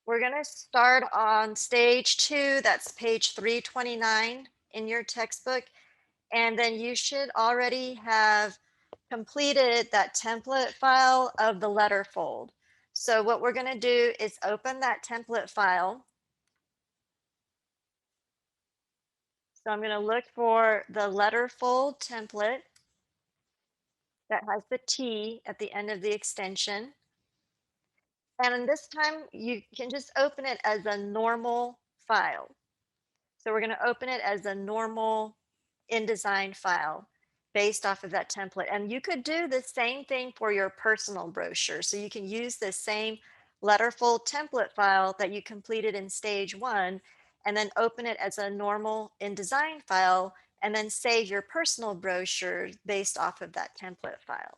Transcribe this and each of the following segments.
We're going to start on stage 2. That's page 329 in your textbook. And then you should already have completed that template file of the letter fold. So what we're going to do is open that template file. So I'm going to look for the letter fold template that has the T at the end of the extension. And this time you can just open it as a normal file. So we're going to open it as a normal InDesign file based off of that template. And you could do the same thing for your personal brochure. So you can use the same letterfold template file that you completed in stage 1 and then open it as a normal InDesign file and then save your personal brochure based off of that template file.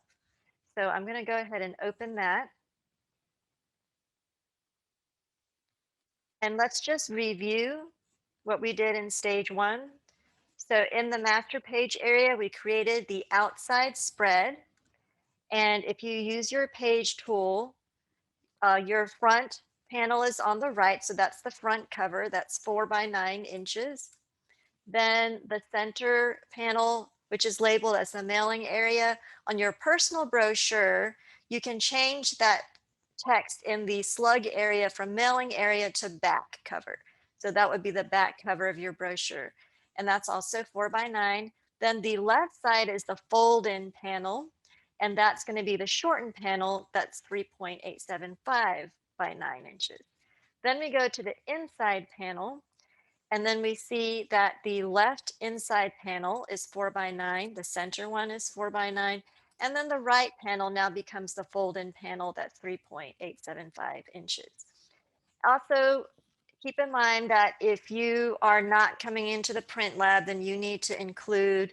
So I'm going to go ahead and open that. And let's just review what we did in stage 1. So in the master page area, we created the outside spread. And if you use your page tool, your front panel is on the right. So that's the front cover. That's 4 by 9 inches. Then the center panel, which is labeled as the mailing area on your personal brochure, you can change that text in the slug area from mailing area to back cover. So that would be the back cover of your brochure. And that's also 4 by 9. Then the left side is the fold in panel. And that's going to be the shortened panel. That's 3.875 by 9 inches. Then we go to the inside panel. And then we see that the left inside panel is 4 by 9. The center one is 4 by 9. And then the right panel now becomes the fold-in panel that's 3.875 inches. Also, keep in mind that if you are not coming into the print lab, then you need to include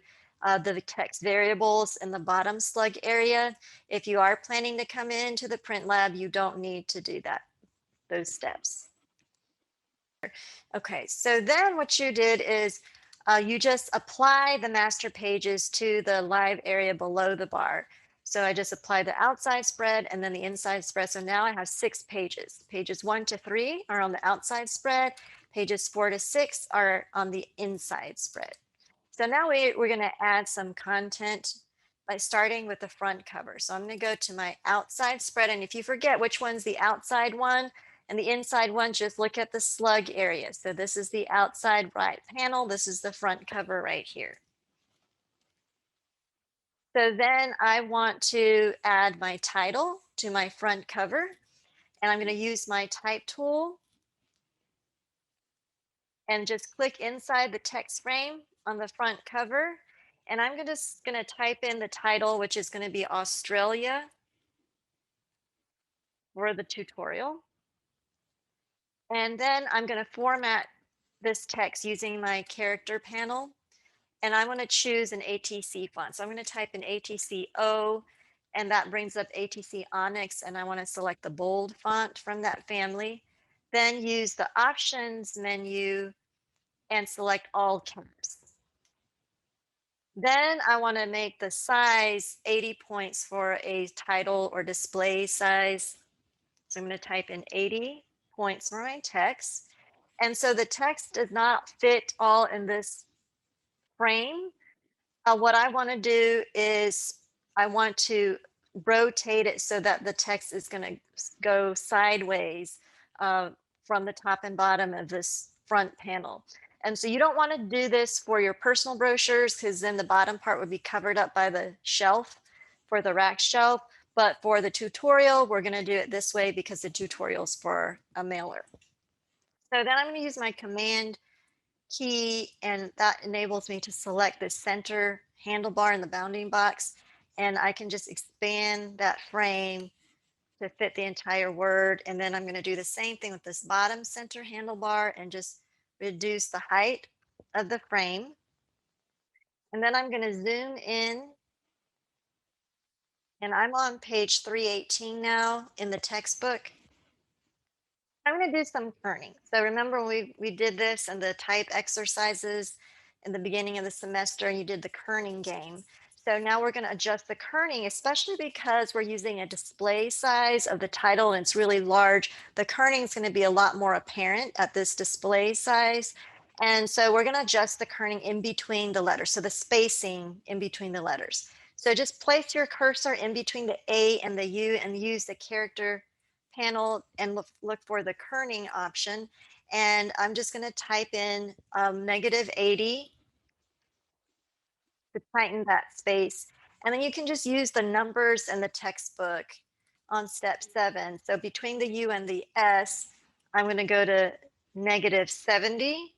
the text variables in the bottom slug area. If you are planning to come into the print lab, you don't need to do those steps. Okay, so then what you did is you just apply the master pages to the live area below the bar. So I just applied the outside spread and then the inside spread. So now I have 6 pages. Pages 1 to 3 are on the outside spread. Pages 4 to 6 are on the inside spread. So now we're going to add some content by starting with the front cover. So I'm going to go to my outside spread. And if you forget which one's the outside one, and the inside one, just look at the slug area. So this is the outside right panel. This is the front cover right here. So then I want to add my title to my front cover. And I'm going to use my type tool and just click inside the text frame on the front cover. And I'm just going to type in the title, which is going to be Australia for the tutorial. And then I'm going to format this text using my character panel. And I want to choose an ATC font. So I'm going to type in ATC O, and that brings up ATC Onyx. And I want to select the bold font from that family. Then use the options menu and select all caps. Then I want to make the size 80 points for a title or display size. So I'm going to type in 80 points for my text. And so the text does not fit all in this frame. What I want to do is I want to rotate it so that the text is going to go sideways from the top and bottom of this front panel. And so you don't want to do this for your personal brochures because then the bottom part would be covered up by the shelf for the rack shelf. But for the tutorial, we're going to do it this way because the tutorial is for a mailer. So then I'm going to use my command key, and that enables me to select the center handlebar in the bounding box. And I can just expand that frame to fit the entire word. And then I'm going to do the same thing with this bottom center handlebar and just reduce the height of the frame. And then I'm going to zoom in. And I'm on page 318 now in the textbook. I'm going to do some kerning. So remember we did this and the type exercises in the beginning of the semester, and you did the kerning game. So now we're going to adjust the kerning, especially because we're using a display size of the title and it's really large. The kerning is going to be a lot more apparent at this display size. And so we're going to adjust the kerning in between the letters. So the spacing in between the letters. So just place your cursor in between the A and the U and use the character panel and look for the kerning option. And I'm just going to type in -80 to tighten that space. And then you can just use the numbers in the textbook on step 7. So between the U and the S, I'm going to go to -70.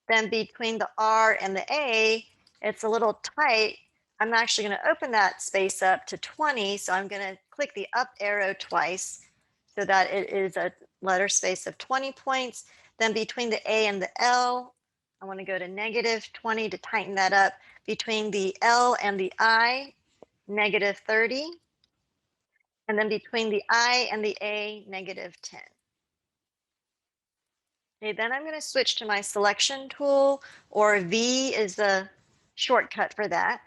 Then between the R and the A, it's a little tight. I'm actually going to open that space up to 20. So I'm going to click the up arrow twice so that it is a letter space of 20 points. Then between the A and the L, I want to go to -20 to tighten that up. Between the L and the I, -30. And then between the I and the A, -10. Okay, then I'm going to switch to my selection tool, or V is the shortcut for that.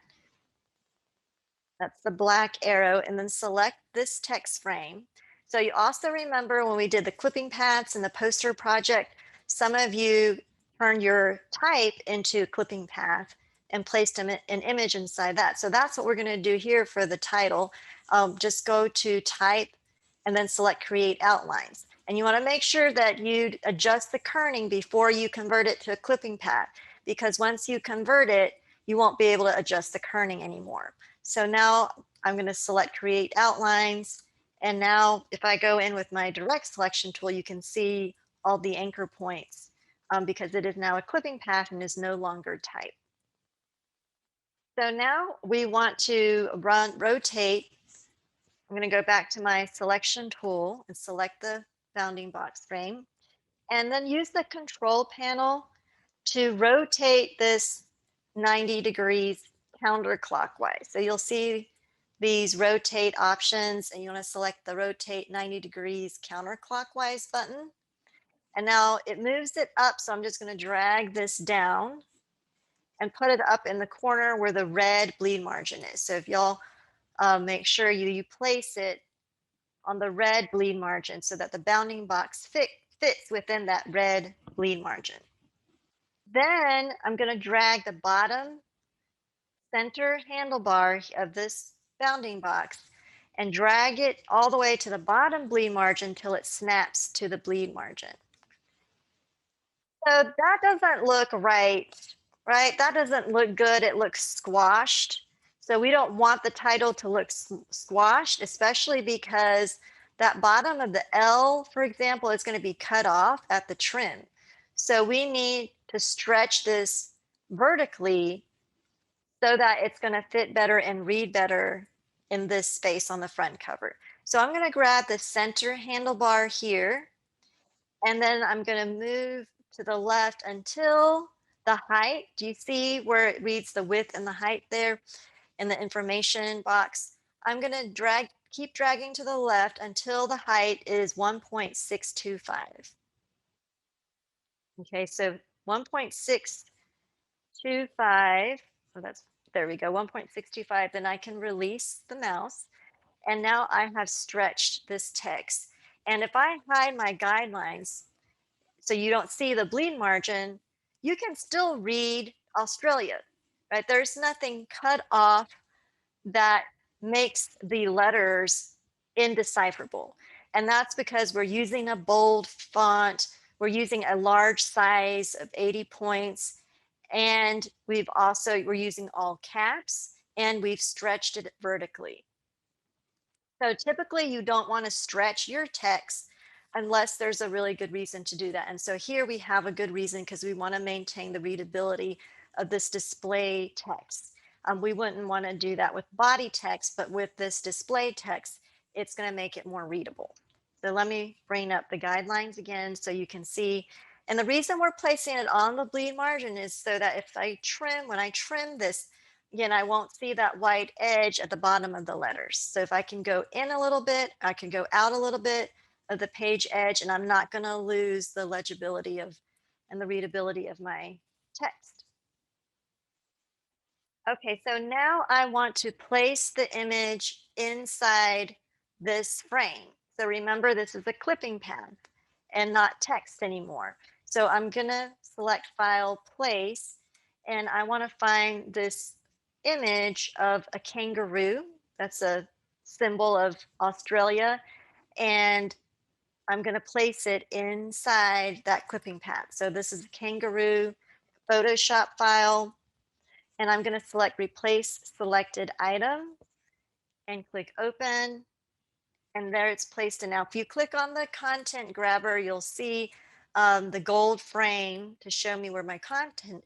That's the black arrow, and then select this text frame. So you also remember when we did the clipping paths and the poster project, some of you turned your type into a clipping path and placed an image inside that. So that's what we're going to do here for the title. Just go to type and then select create outlines. And you want to make sure that you adjust the kerning before you convert it to a clipping path, because once you convert it, you won't be able to adjust the kerning anymore. So now I'm going to select create outlines. And now if I go in with my direct selection tool, you can see all the anchor points because it is now a clipping path and is no longer type. So now we want to rotate. I'm going to go back to my selection tool and select the bounding box frame, and then use the control panel to rotate this 90 degrees counterclockwise. So you'll see these rotate options, and you want to select the rotate 90 degrees counterclockwise button. And now it moves it up, so I'm just going to drag this down and put it up in the corner where the red bleed margin is. So if y'all make sure you place it on the red bleed margin so that the bounding box fits within that red bleed margin. Then I'm going to drag the bottom center handlebar of this bounding box and drag it all the way to the bottom bleed margin until it snaps to the bleed margin. So that doesn't look right? That doesn't look good. It looks squashed. So we don't want the title to look squashed, especially because that bottom of the L, for example, is going to be cut off at the trim. So we need to stretch this vertically so that it's going to fit better and read better in this space on the front cover. So I'm going to grab the center handlebar here, and then I'm going to move to the left until the height. Do you see where it reads the width and the height there in the information box? I'm going to keep dragging to the left until the height is 1.625. Okay, so 1.625. Oh, there we go, 1.625. Then I can release the mouse. And now I have stretched this text. And if I hide my guidelines, so you don't see the bleed margin, you can still read Australia, right? There's nothing cut off that makes the letters indecipherable. And that's because we're using a bold font, we're using a large size of 80 points, and we're using all caps, and we've stretched it vertically. So typically you don't want to stretch your text unless there's a really good reason to do that. And so here we have a good reason because we want to maintain the readability of this display text. We wouldn't want to do that with body text, but with this display text, it's going to make it more readable. So let me bring up the guidelines again so you can see. And the reason we're placing it on the bleed margin is so that when I trim this, again, I won't see that white edge at the bottom of the letters. So if I can go in a little bit, I can go out a little bit of the page edge, and I'm not going to lose the legibility and the readability of my text. Okay, so now I want to place the image inside this frame. So remember, this is a clipping path and not text anymore. So I'm gonna select File, Place, and I want to find this image of a kangaroo. That's a symbol of Australia. And I'm gonna place it inside that clipping path. So this is a kangaroo Photoshop file, and I'm going to select replace selected item and click open. And there it's placed. And now if you click on the content grabber, you'll see the gold frame to show me where my content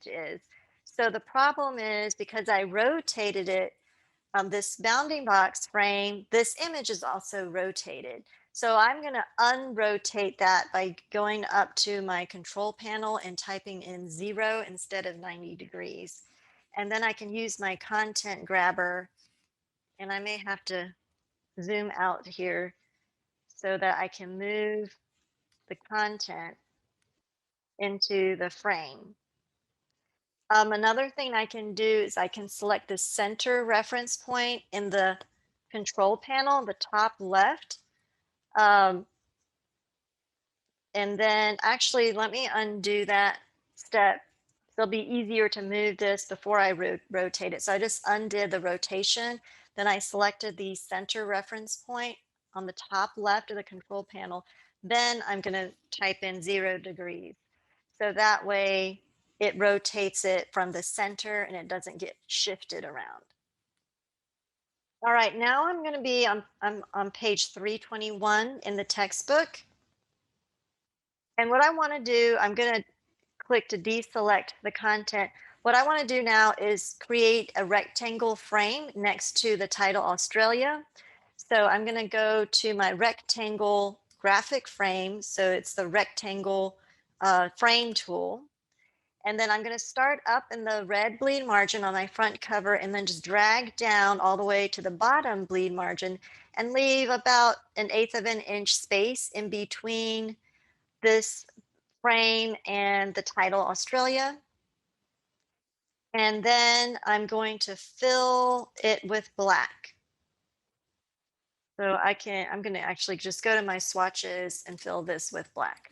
is. So the problem is because I rotated it, this bounding box frame, this image is also rotated. So I'm going to unrotate that by going up to my control panel and typing in 0 instead of 90 degrees. And then I can use my content grabber, and I may have to zoom out here so that I can move the content into the frame. Another thing I can do is I can select the center reference point in the control panel, the top left. Um, and then actually, let me undo that step. It'll be easier to move this before I rotate it. So I just undid the rotation. Then I selected the center reference point on the top left of the control panel. Then I'm going to type in 0 degrees. So that way it rotates it from the center and it doesn't get shifted around. All right, now I'm going to be I'm on page 321 in the textbook. And what I want to do, I'm going to click to deselect the content. What I want to do now is create a rectangle frame next to the title Australia. So I'm going to go to my rectangle graphic frame. So it's the rectangle frame tool. And then I'm going to start up in the red bleed margin on my front cover and then just drag down all the way to the bottom bleed margin and leave about 1/8 of an inch space in between this frame and the title Australia. And then I'm going to fill it with black. So I'm going to actually just go to my swatches and fill this with black.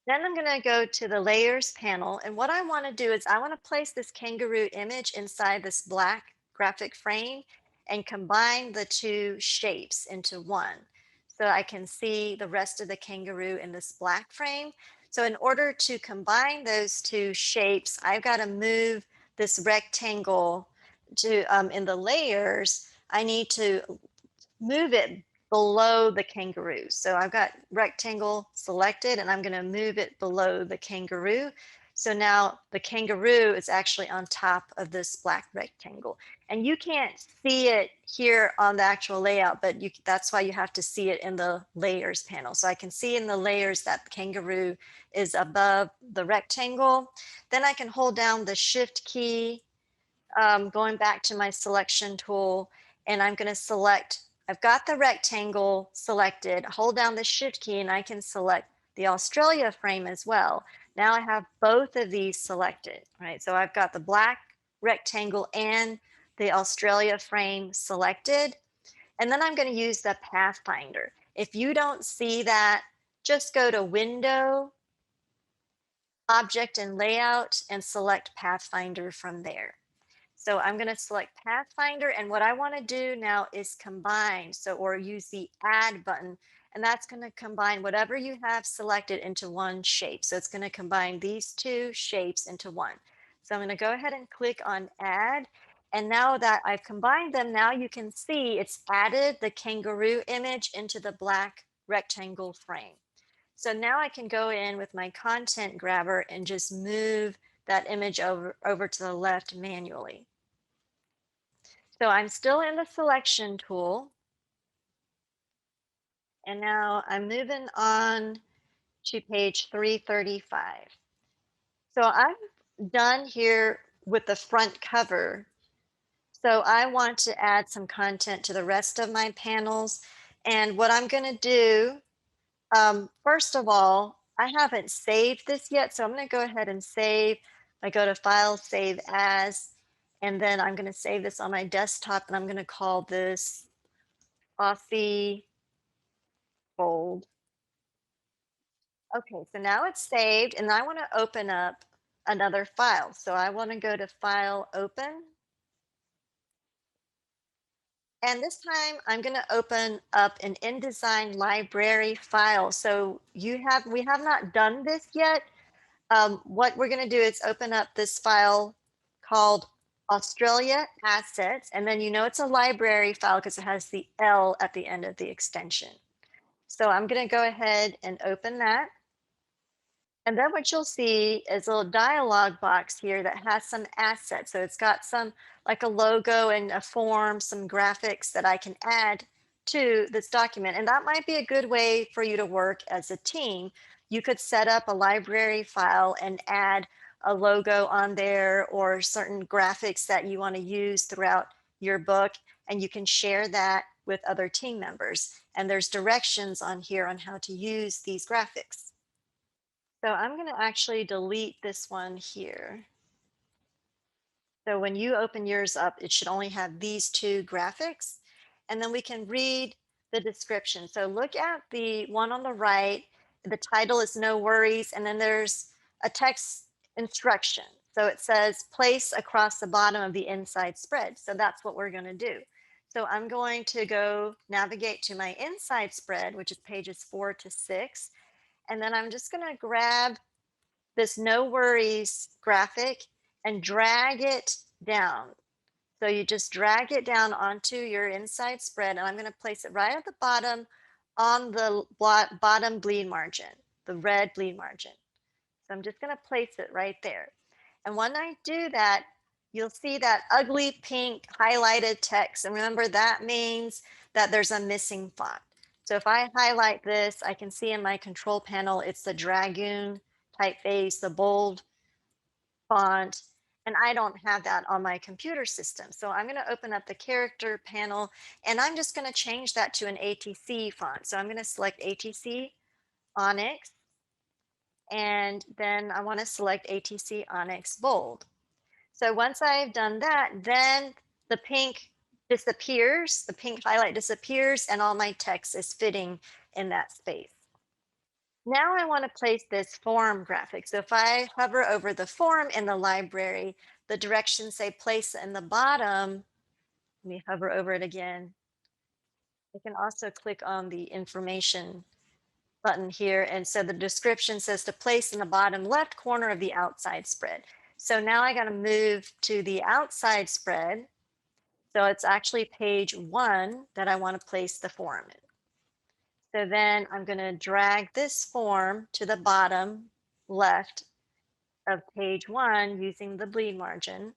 Then I'm going to go to the layers panel. And what I want to do is I want to place this kangaroo image inside this black graphic frame and combine the two shapes into one. So I can see the rest of the kangaroo in this black frame. So in order to combine those two shapes, I've got to move this rectangle to in the layers. I need to move it below the kangaroo. So I've got rectangle selected and I'm going to move it below the kangaroo. So now the kangaroo is actually on top of this black rectangle. And you can't see it here on the actual layout, but that's why you have to see it in the layers panel. So I can see in the layers that the kangaroo is above the rectangle. Then I can hold down the shift key, going back to my selection tool, and I'm going to select, I've got the rectangle selected, hold down the shift key and I can select the Australia frame as well. Now I have both of these selected, right? So I've got the black rectangle and the Australia frame selected. And then I'm going to use the Pathfinder. If you don't see that, just go to Window, Object and Layout and select Pathfinder from there. So I'm going to select Pathfinder, and what I want to do now is combine, or use the add button, and that's going to combine whatever you have selected into one shape. So it's going to combine these two shapes into one. So I'm going to go ahead and click on add. And now that I've combined them, now you can see it's added the kangaroo image into the black rectangle frame. So now I can go in with my content grabber and just move that image over to the left manually. So I'm still in the selection tool. And now I'm moving on to page 335. So I'm done here with the front cover. So I want to add some content to the rest of my panels. And what I'm going to do, first of all, I haven't saved this yet. So I'm going to go ahead and save. I go to File, Save As. And then I'm going to save this on my desktop and I'm going to call this Aussie Bold. Okay, so now it's saved and I want to open up another file. So I want to go to File, Open. And this time I'm going to open up an InDesign library file. So we have not done this yet. What we're going to do is open up this file called Australia Assets. And then you know it's a library file because it has the L at the end of the extension. So I'm going to go ahead and open that. And then what you'll see is a little dialog box here that has some assets. So it's got some like a logo and a form, some graphics that I can add to this document. And that might be a good way for you to work as a team. You could set up a library file and add a logo on there or certain graphics that you want to use throughout your book. And you can share that with other team members. And there's directions on here on how to use these graphics. So I'm going to actually delete this one here. So when you open yours up, it should only have these two graphics. And then we can read the description. So look at the one on the right. The title is No Worries. And then there's a text instruction. So it says place across the bottom of the inside spread. So that's what we're going to do. So I'm going to go navigate to my inside spread, which is pages 4 to 6. And then I'm just going to grab this no worries graphic and drag it down. So you just drag it down onto your inside spread, and I'm going to place it right at the bottom on the bottom bleed margin, the red bleed margin. So I'm just going to place it right there. And when I do that, you'll see that ugly pink highlighted text. And remember, that means that there's a missing font. So if I highlight this, I can see in my control panel, it's the Dragoon typeface, the bold font, and I don't have that on my computer system. So I'm going to open up the character panel and I'm just going to change that to an ATC font. So I'm going to select ATC Onyx and then I want to select ATC Onyx Bold. So once I've done that, then the pink disappears, the pink highlight disappears, and all my text is fitting in that space. Now I want to place this form graphic. So if I hover over the form in the library, the directions say place in the bottom. Let me hover over it again. I can also click on the information button here. And so the description says to place in the bottom left corner of the outside spread. So now I got to move to the outside spread. So it's actually page 1 that I want to place the form in. So then I'm going to drag this form to the bottom left of page 1 using the bleed margin.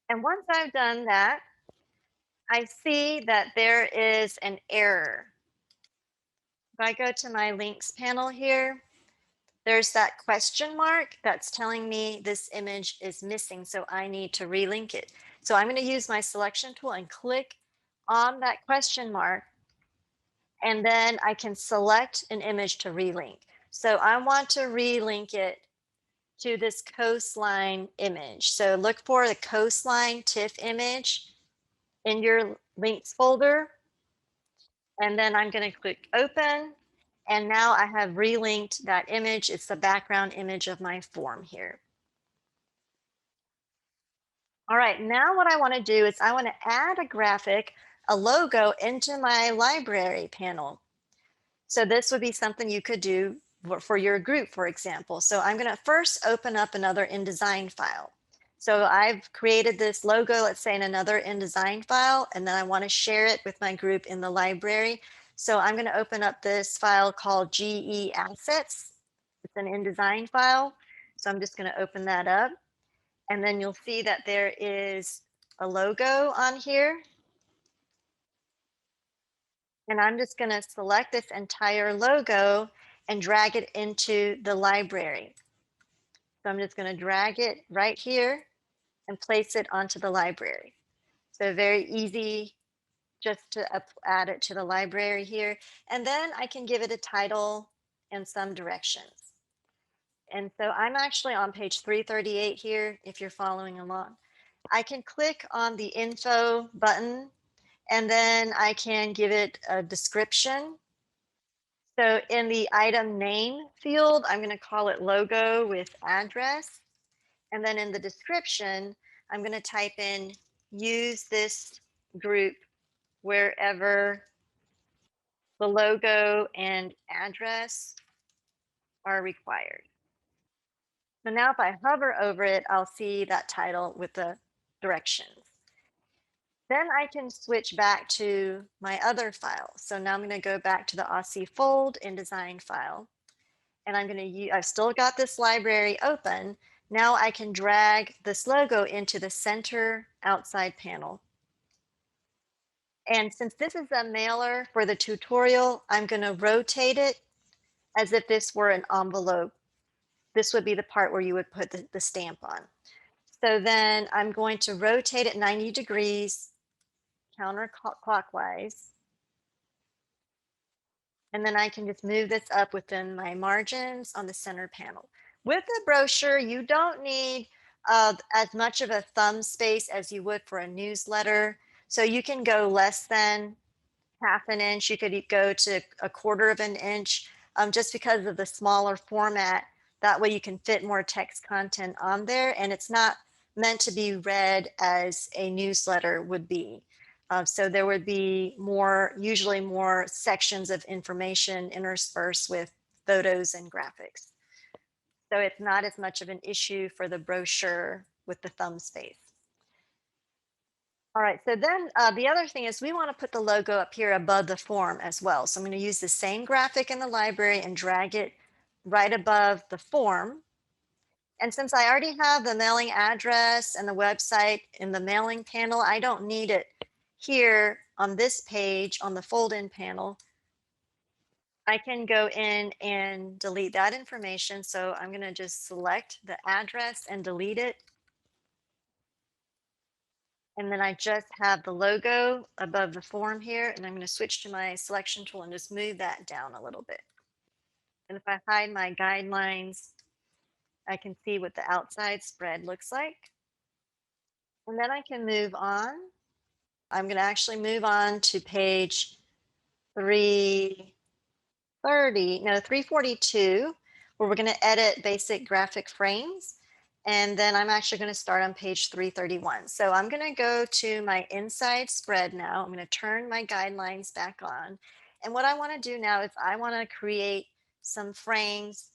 And once I've done that, I see that there is an error. If I go to my links panel here, there's that question mark that's telling me this image is missing, so I need to relink it. So I'm going to use my selection tool and click on that question mark, and then I can select an image to relink. So I want to relink it to this coastline image. So look for the coastline TIFF image in your links folder. And then I'm going to click open. And now I have relinked that image. It's the background image of my form here. All right, now what I want to do is I want to add a graphic, a logo into my library panel. So this would be something you could do for your group, for example. So I'm going to first open up another InDesign file. So I've created this logo, let's say in another InDesign file, and then I want to share it with my group in the library. So I'm going to open up this file called GE Assets. It's an InDesign file. So I'm just going to open that up. And then you'll see that there is a logo on here. And I'm just going to select this entire logo and drag it into the library. So I'm just going to drag it right here and place it onto the library. So very easy just to add it to the library here. And then I can give it a title and some directions. And so I'm actually on page 338 here, if you're following along. I can click on the info button and then I can give it a description. So in the item name field, I'm going to call it logo with address. And then in the description, I'm going to type in use this group wherever the logo and address are required. So now if I hover over it, I'll see that title with the directions. Then I can switch back to my other file. So now I'm going to go back to the Aussie Fold InDesign file. And I'm going to use, I've still got this library open. Now I can drag this logo into the center outside panel. And since this is a mailer for the tutorial, I'm going to rotate it as if this were an envelope. This would be the part where you would put the stamp on. So then I'm going to rotate it 90 degrees counterclockwise. And then I can just move this up within my margins on the center panel. With the brochure, you don't need as much of a thumb space as you would for a newsletter. So you can go less than half an inch. You could go to a quarter of an inch just because of the smaller format. That way you can fit more text content on there, and it's not meant to be read as a newsletter would be. So there would be more, usually more sections of information interspersed with photos and graphics. So it's not as much of an issue for the brochure with the thumb space. All right, so then the other thing is we want to put the logo up here above the form as well. So I'm going to use the same graphic in the library and drag it right above the form. And since I already have the mailing address and the website in the mailing panel, I don't need it here on this page on the fold in panel. I can go in and delete that information. So I'm going to just select the address and delete it. And then I just have the logo above the form here, and I'm going to switch to my selection tool and just move that down a little bit. And if I hide my guidelines, I can see what the outside spread looks like. And then I can move on. I'm going to actually move on to page 342, where we're going to edit basic graphic frames. And then I'm actually going to start on page 331. So I'm going to go to my inside spread now. I'm going to turn my guidelines back on. And what I want to do now is I want to create some frames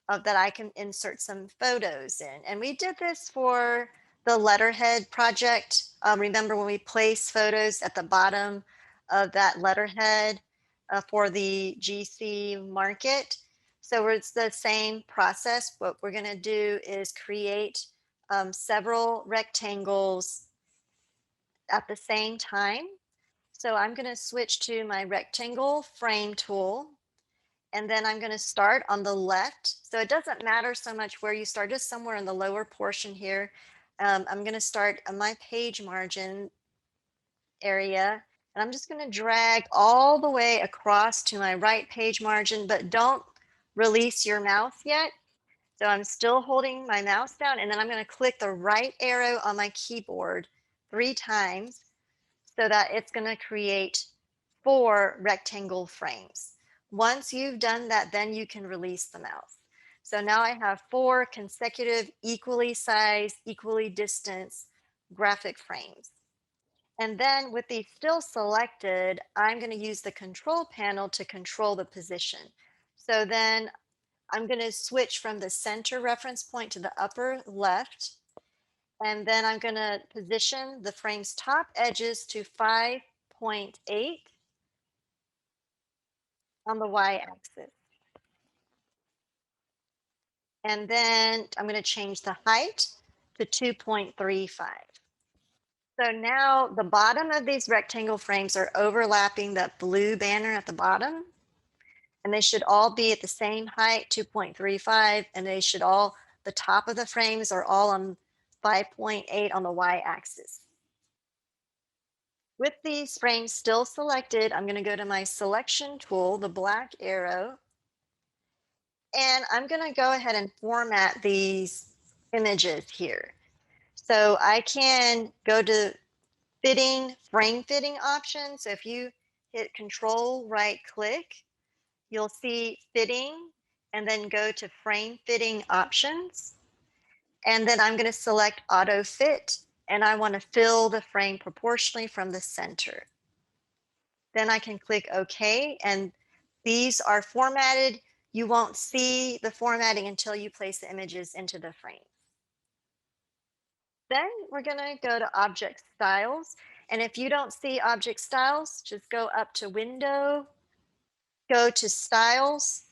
that I can insert some photos in. And we did this for the letterhead project. Remember when we place photos at the bottom of that letterhead for the GC market? So it's the same process. What we're going to do is create several rectangles at the same time. So I'm going to switch to my rectangle frame tool. And then I'm going to start on the left. So it doesn't matter so much where you start, just somewhere in the lower portion here. I'm going to start on my page margin area. And I'm just going to drag all the way across to my right page margin, but don't release your mouse yet. So I'm still holding my mouse down, and then I'm going to click the right arrow on my keyboard 3 times so that it's going to create 4 rectangle frames. Once you've done that, then you can release the mouse. So now I have 4 consecutive, equally sized, equally distanced graphic frames. And then with these still selected, I'm going to use the control panel to control the position. So then I'm going to switch from the center reference point to the upper left. And then I'm going to position the frame's top edges to 5.8 on the y-axis. And then I'm going to change the height to 2.35. So now the bottom of these rectangle frames are overlapping that blue banner at the bottom. And they should all be at the same height, 2.35. And they should all, the top of the frames are all on 5.8 on the y-axis. With these frames still selected, I'm going to go to my selection tool, the black arrow, And I'm going to go ahead and format these images here. So I can go to frame fitting options. So if you hit Control right click, you'll see fitting and then go to frame fitting options. And then I'm going to select auto fit and I want to fill the frame proportionally from the center. Then I can click OK and these are formatted. You won't see the formatting until you place the images into the frame. Then we're going to go to object styles. And if you don't see object styles, just go up to window, go to styles,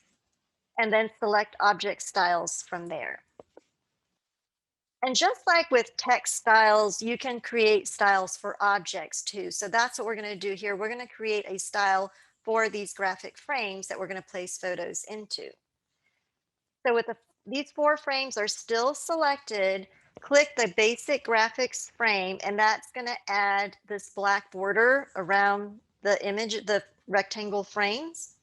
and then select object styles from there. And just like with text styles, you can create styles for objects too. So that's what we're going to do here. We're going to create a style for these graphic frames that we're going to place photos into. So these 4 frames are still selected, click the basic graphics frame, and that's going to add this black border around the image, the rectangle frames.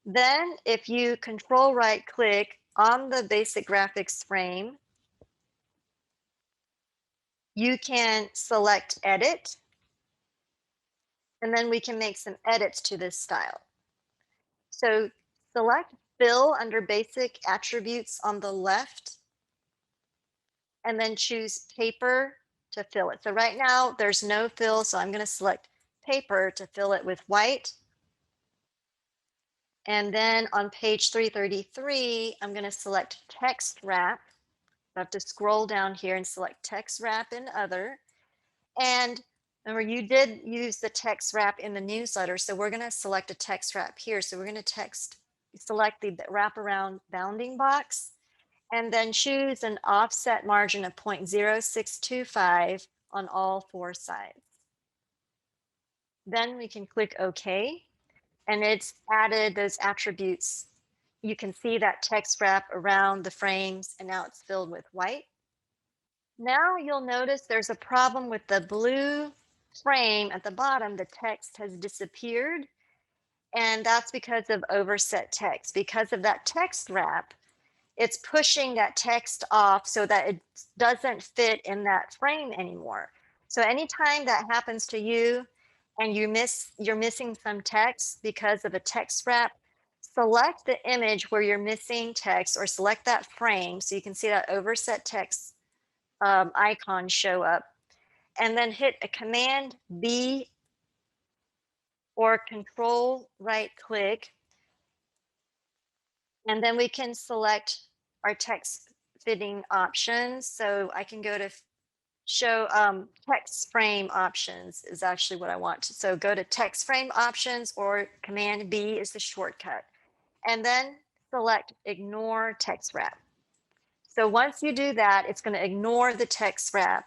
Then if you control right click on the basic graphics frame, you can select edit, and then we can make some edits to this style. So select fill under basic attributes on the left, and then choose paper to fill it. So right now there's no fill, so I'm going to select paper to fill it with white. And then on page 333, I'm going to select text wrap. I have to scroll down here and select text wrap and other. And remember, you did use the text wrap in the newsletter, so we're going to select a text wrap here. So we're going to select the wraparound bounding box, and then choose an offset margin of 0.0625 on all 4 sides. Then we can click OK, and it's added those attributes. You can see that text wrap around the frames, and now it's filled with white. Now you'll notice there's a problem with the blue frame at the bottom. The text has disappeared, and that's because of overset text. Because of that text wrap, it's pushing that text off so that it doesn't fit in that frame anymore. So anytime that happens to you and you're missing some text because of a text wrap, select the image where you're missing text or select that frame so you can see that overset text icon show up, and then hit a Command B or Control right click, and then we can select our text fitting options. So I can go to show text frame options is actually what I want. So go to text frame options, or Command B is the shortcut, and then select ignore text wrap. So once you do that, it's going to ignore the text wrap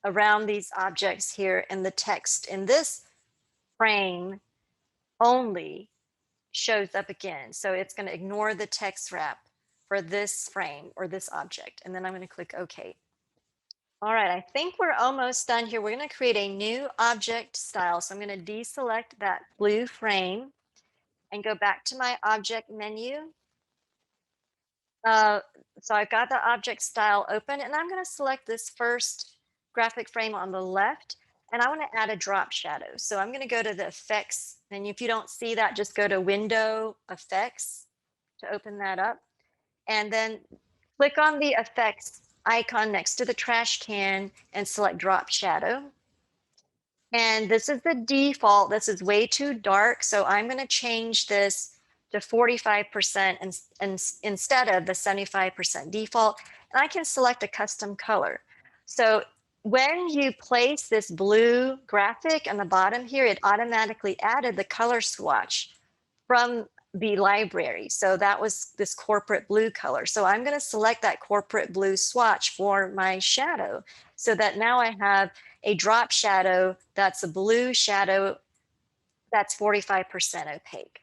around these objects here, and the text in this frame only shows up again. So it's going to ignore the text wrap for this frame or this object. And then I'm going to click OK. All right, I think we're almost done here. We're going to create a new object style. So I'm going to deselect that blue frame and go back to my object menu. So I've got the object style open, and I'm going to select this first graphic frame on the left, and I want to add a drop shadow. So I'm going to go to the effects menu. If you don't see that, just go to window effects to open that up, and then click on the effects icon next to the trash can and select drop shadow. And this is the default. This is way too dark, so I'm going to change this to 45% and instead of the 75% default. And I can select a custom color. So when you place this blue graphic on the bottom here, it automatically added the color swatch from the library. So that was this corporate blue color. So I'm going to select that corporate blue swatch for my shadow so that now I have a drop shadow that's a blue shadow that's 45% opaque.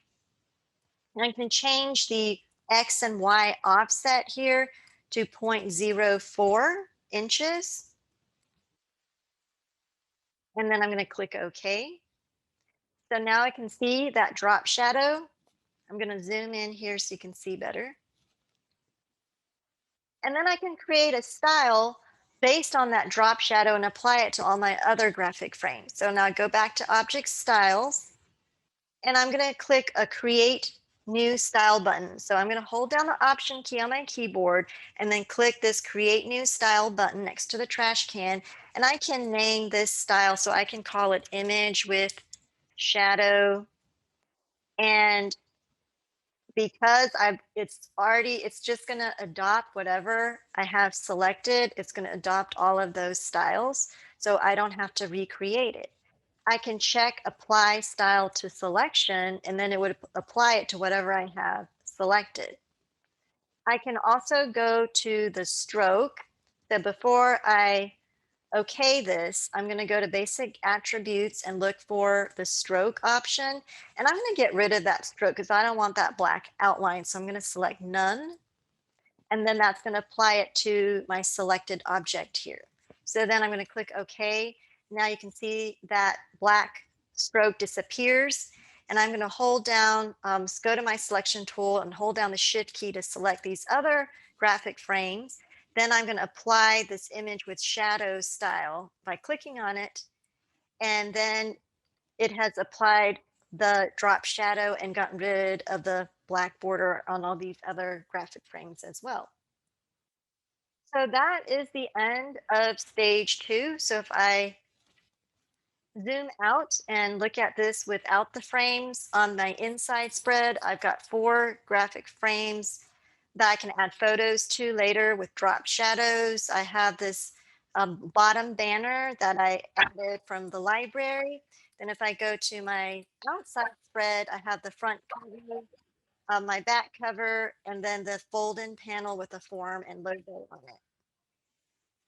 And I can change the X and Y offset here to 0.04 inches. And then I'm going to click OK. So now I can see that drop shadow. I'm going to zoom in here so you can see better. And then I can create a style based on that drop shadow and apply it to all my other graphic frames. So now go back to Object Styles, and I'm going to click a Create New Style button. So I'm going to hold down the Option key on my keyboard and then click this Create New Style button next to the trash can. And I can name this style, so I can call it Image with Shadow. And because it's just going to adopt whatever I have selected. It's going to adopt all of those styles, so I don't have to recreate it. I can check apply style to selection, and then it would apply it to whatever I have selected. I can also go to the stroke. So before I okay this, I'm going to go to basic attributes and look for the stroke option. And I'm going to get rid of that stroke because I don't want that black outline. So I'm going to select none. And then that's going to apply it to my selected object here. So then I'm going to click OK. Now you can see that black stroke disappears. And I'm going to hold down, go to my selection tool and hold down the Shift key to select these other graphic frames. Then I'm going to apply this image with shadow style by clicking on it. And then it has applied the drop shadow and gotten rid of the black border on all these other graphic frames as well. So that is the end of stage 2. So if I zoom out and look at this without the frames on my inside spread, I've got 4 graphic frames that I can add photos to later with drop shadows. I have this bottom banner that I added from the library. Then if I go to my outside spread, I have the front cover, my back cover, and then the fold-in panel with a form and logo on it.